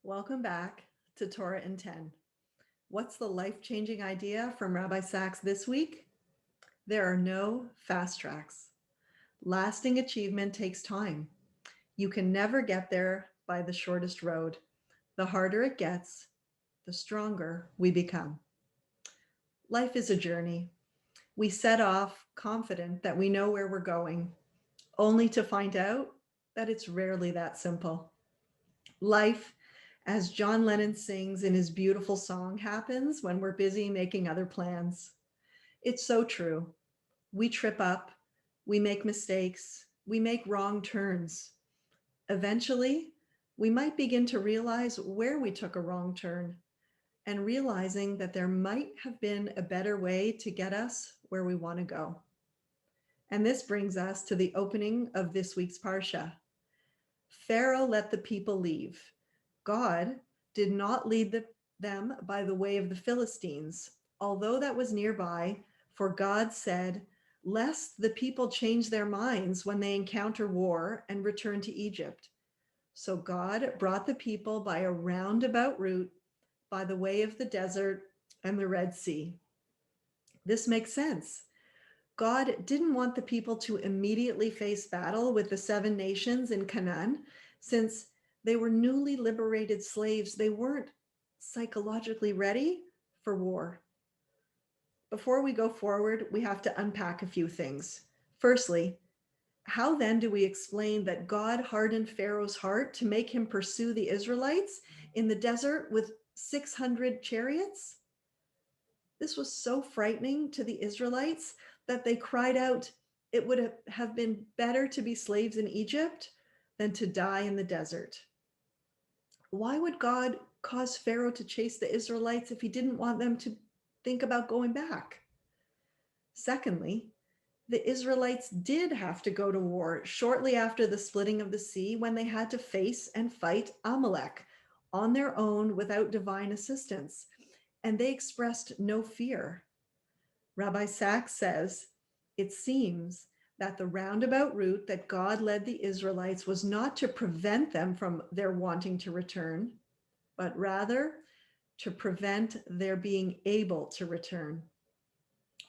Welcome back to Torah in 10. What's the life-changing idea from Rabbi Sacks this week? There are no fast tracks. Lasting achievement takes time. You can never get there by the shortest road. The harder it gets, the stronger we become. Life is a journey. We set off confident that we know where we're going, only to find out that it's rarely that simple. Life, as John Lennon sings in his beautiful song, happens when we're busy making other plans. It's so true. We trip up, we make mistakes, we make wrong turns. Eventually, we might begin to realize where we took a wrong turn and realizing that there might have been a better way to get us where we want to go. And this brings us to the opening of this week's Parsha. Pharaoh let the people leave. God did not lead them by the way of the Philistines, although that was nearby, for God said, lest the people change their minds when they encounter war and return to Egypt. So God brought the people by a roundabout route by the way of the desert and the Red Sea. This makes sense. God didn't want the people to immediately face battle with the 7 nations in Canaan, since they were newly liberated slaves. They weren't psychologically ready for war. Before we go forward, we have to unpack a few things. Firstly, how then do we explain that God hardened Pharaoh's heart to make him pursue the Israelites in the desert with 600 chariots? This was so frightening to the Israelites that they cried out, it would have been better to be slaves in Egypt than to die in the desert. Why would God cause Pharaoh to chase the Israelites if he didn't want them to think about going back? Secondly, the Israelites did have to go to war shortly after the splitting of the sea when they had to face and fight Amalek on their own without divine assistance, and they expressed no fear. Rabbi Sacks says, it seems that the roundabout route that God led the Israelites was not to prevent them from their wanting to return, but rather to prevent their being able to return.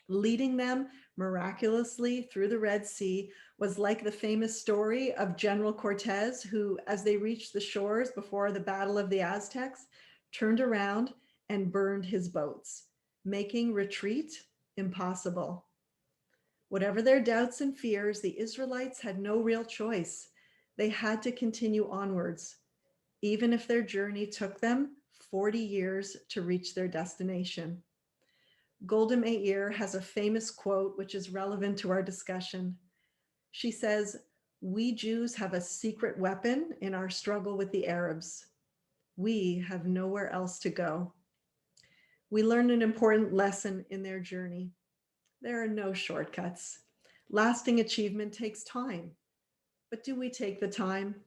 Leading them miraculously through the Red Sea was like the famous story of General Cortez, who, as they reached the shores before the Battle of the Aztecs, turned around and burned his boats, making retreat impossible. Whatever their doubts and fears, the Israelites had no real choice. They had to continue onwards, even if their journey took them 40 years to reach their destination. Golda Meir has a famous quote which is relevant to our discussion. She says, "We Jews have a secret weapon in our struggle with the Arabs. We have nowhere else to go." We learned an important lesson in their journey. There are no shortcuts. Lasting achievement takes time. But do we take the time?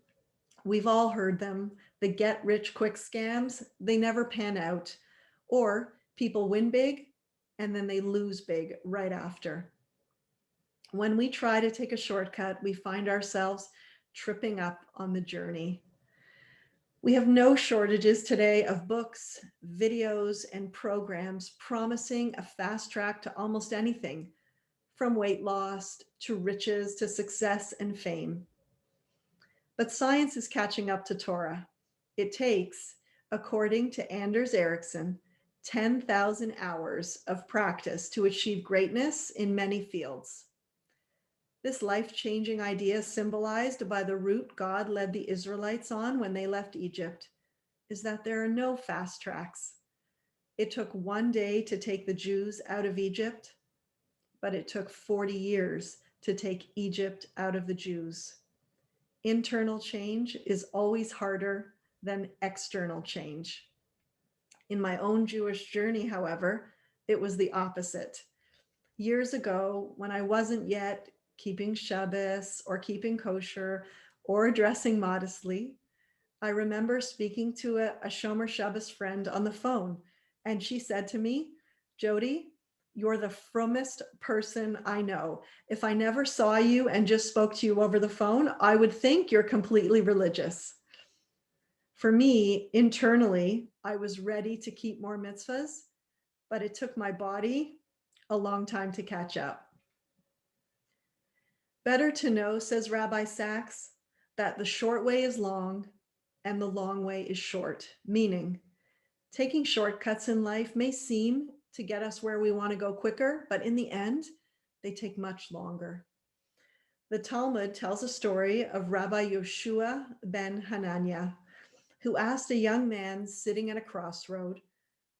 We've all heard them. The get-rich-quick scams, they never pan out. Or people win big and then they lose big right after. When we try to take a shortcut, we find ourselves tripping up on the journey. We have no shortages today of books, videos, and programs promising a fast track to almost anything, from weight loss to riches to success and fame. But science is catching up to Torah. It takes, according to Anders Ericsson, 10,000 hours of practice to achieve greatness in many fields. This life-changing idea, symbolized by the route God led the Israelites on when they left Egypt, is that there are no fast tracks. It took one day to take the Jews out of Egypt, but it took 40 years to take Egypt out of the Jews. Internal change is always harder than external change. In my own Jewish journey, however, it was the opposite. Years ago, when I wasn't yet keeping Shabbos or keeping kosher or dressing modestly, I remember speaking to a Shomer Shabbos friend on the phone, and she said to me, "Jody, you're the frommest person I know. If I never saw you and just spoke to you over the phone, I would think you're completely religious." For me, internally, I was ready to keep more mitzvahs, but it took my body a long time to catch up. Better to know, says Rabbi Sacks, that the short way is long and the long way is short, meaning taking shortcuts in life may seem to get us where we want to go quicker, but in the end, they take much longer. The Talmud tells a story of Rabbi Yoshua ben Hananiah, who asked a young man sitting at a crossroad,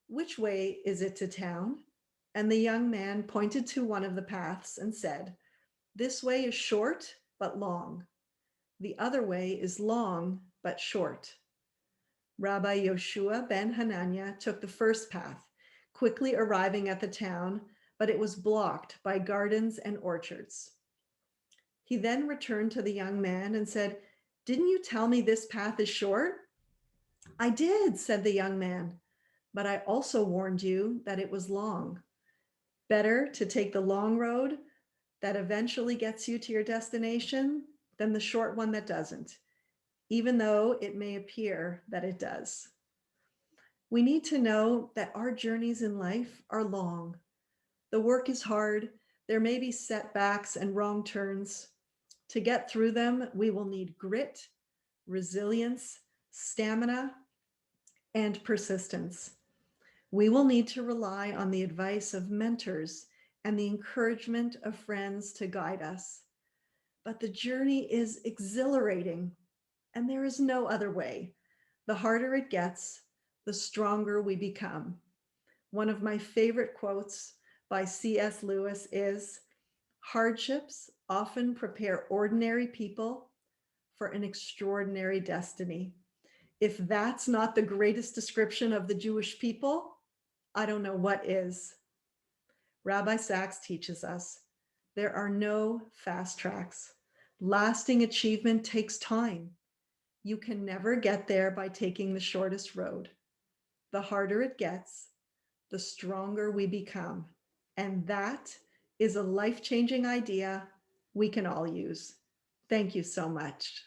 "Which way is it to town?" And the young man pointed to one of the paths and said, "This way is short but long. The other way is long but short." Rabbi Yoshua ben Hananiah took the first path, quickly arriving at the town, but it was blocked by gardens and orchards. He then returned to the young man and said, "Didn't you tell me this path is short?" "I did," said the young man, "but I also warned you that it was long. Better to take the long road that eventually gets you to your destination than the short one that doesn't, even though it may appear that it does." We need to know that our journeys in life are long. The work is hard. There may be setbacks and wrong turns. To get through them, we will need grit, resilience, stamina, and persistence. We will need to rely on the advice of mentors and the encouragement of friends to guide us. But the journey is exhilarating, and there is no other way. The harder it gets, the stronger we become. One of my favorite quotes by C.S. Lewis is, "Hardships often prepare ordinary people for an extraordinary destiny." If that's not the greatest description of the Jewish people, I don't know what is. Rabbi Sacks teaches us there are no fast tracks. Lasting achievement takes time. You can never get there by taking the shortest road. The harder it gets, the stronger we become. And that is a life-changing idea we can all use. Thank you so much.